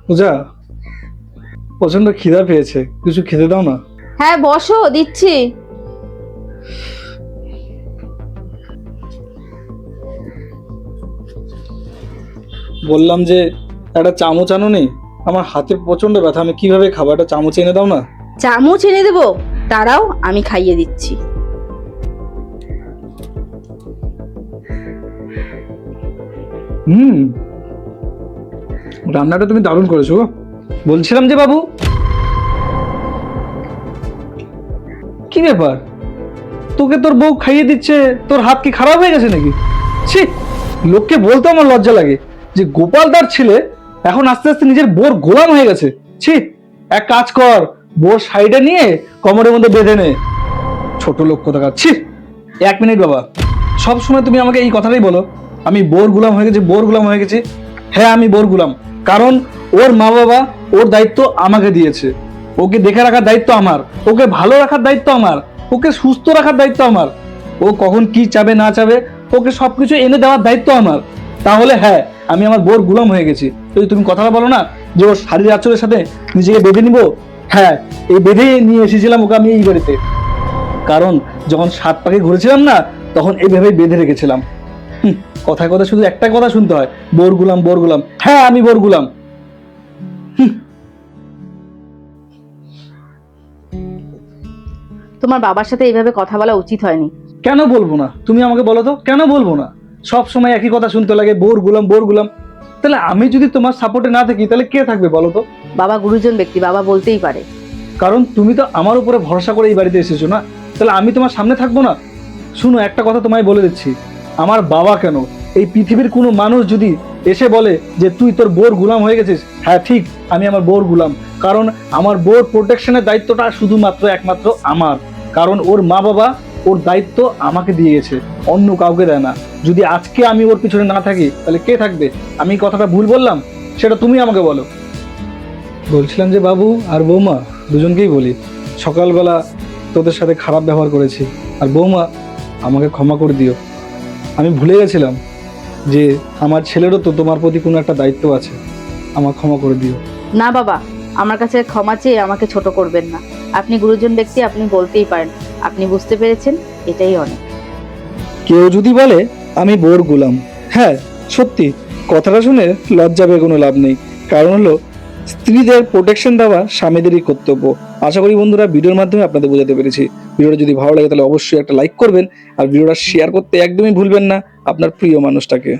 পূজা, প্রচন্ড খিদা পেয়েছে, কিছু খেতে দাও না। হ্যাঁ বসো, দিচ্ছি। বললাম যে একটা চামচ আনো নি, আমার হাতে প্রচন্ড ব্যথা, আমি কিভাবে খাবো? একটা চামচ এনে দাও না। চামচ এনে দেবো, দাঁড়াও আমি খাইয়ে দিচ্ছি। হুম, রান্নাটা তুমি দারুণ করেছো গো। বলছিলাম যে বাবু, কি ব্যাপার, তোকে তোর বউ খাইয়ে দিচ্ছে, তোর হাত কি খারাপ হয়ে গেছে নাকি? ছি, লোককে বলতে আমার লজ্জা লাগে যে গোপালদার ছেলে এখন আস্তে আস্তে নিজের বোর গোলাম হয়ে গেছে। ছি, এক কাজ কর, বোর সাইডে নিয়ে কোমরের মধ্যে বেঁধে নে। ছোট লোক কোথাকার। ছি, 1 মিনিট বাবা, সব সময় তুমি আমাকে এই কথাটাই বলো, আমি বোর গোলাম হয়ে গেছি, বোর গোলাম হয়ে গেছি। হ্যাঁ, আমি বোর গোলাম, কারণ ওর মা বাবা ওর দায়িত্ব আমাকে দিয়েছে। ওকে দেখে রাখার দায়িত্ব আমার, ওকে ভালো রাখার দায়িত্ব আমার, ওকে সুস্থ রাখার দায়িত্ব আমার। ও কখন কি চাবে না চাবে, ওকে সবকিছু এনে দেওয়ার দায়িত্ব আমার। তাহলে হ্যাঁ, আমি আমার বোর গোলাম হয়ে গেছি। যদি তুমি কথাটা বলো না যে ওর শারীর আচরের সাথে নিজেকে বেঁধে নিব, হ্যাঁ, এই বেঁধে নিয়ে এসেছিলাম ওকে আমি এই বাড়িতে। কারণ যখন 7 পাখি ঘুরেছিলাম না, তখন এইভাবেই বেঁধে রেখেছিলাম। কথায় কথা শুধু একটা কথা শুনতে হয়, বোর গুলাম, বোর গুলাম। হ্যাঁ, আমি বোর গুলাম। তোমার বাবার সাথে এইভাবে কথা বলা উচিত হয়নি। কেন বলবো না? তুমি আমাকে বলো তো, কেন বলবো না? সব সময় একই কথা শুনতে লাগে, বোর গুলাম, বোর গুলাম। তাহলে আমি যদি তোমার সাপোর্টে না থাকি, তাহলে কে থাকবে বলো তো? বাবা গুরুজন ব্যক্তি, বাবা বলতেই পারে। কারণ তুমি তো আমার উপরে ভরসা করে এই বাড়িতে এসেছো না, তাহলে আমি তোমার সামনে থাকবো না? শুনো, একটা কথা তোমায় বলে দিচ্ছি, আমার বাবা কেন, এই পৃথিবীর কোনো মানুষ যদি এসে বলে যে তুই তোর বোর গুলাম হয়ে গেছিস, হ্যাঁ ঠিক, আমি আমার বোর গুলাম। কারণ আমার বোর প্রোটেকশনের দায়িত্বটা শুধুমাত্র একমাত্র আমার। কারণ ওর মা বাবা ওর দায়িত্ব আমাকে দিয়ে গেছে, অন্য কাউকে দেয় না। যদি আজকে আমি ওর পিছনে না থাকি, তাহলে কে থাকবে? আমি কথাটা ভুল বললাম? সেটা তুমি আমাকে বলো। বলছিলাম যে বাবু আর বৌমা দুজনকেই বলি, সকালবেলা তোদের সাথে খারাপ ব্যবহার করেছি। আর বৌমা, আমাকে ক্ষমা করে দিও। আমি ভুলে গেছিলাম যে আমার ছেলেরও তো তোমার প্রতি কোনো একটা দায়িত্ব আছে। আমার ক্ষমা করে দিও। না বাবা, আমার কাছে ক্ষমা চেয়ে আমাকে ছোট করবেন না। আপনি গুরুজন ব্যক্তি, আপনি বলতেই পারেন। আপনি বুঝতে পেরেছেন, এটাই অনেক। কেউ যদি বলে আমি বোর গোলাম, হ্যাঁ সত্যি, কথাটা শুনে লজ্জা পেয়ে কোনো লাভ নেই। কারণ হলো, স্ত্রীদের প্রোটেকশন দেওয়া স্বামীদেরই কর্তব্য। আশা করি বন্ধুরা ভিডিওর মাধ্যমে আপনাদের বোঝাতে পেরেছি। ভিডিওটা যদি ভালো লাগে তাহলে অবশ্যই একটা লাইক করবেন, আর ভিডিওটা শেয়ার করতে একদমই ভুলবেন না আপনার প্রিয় মানুষটাকে।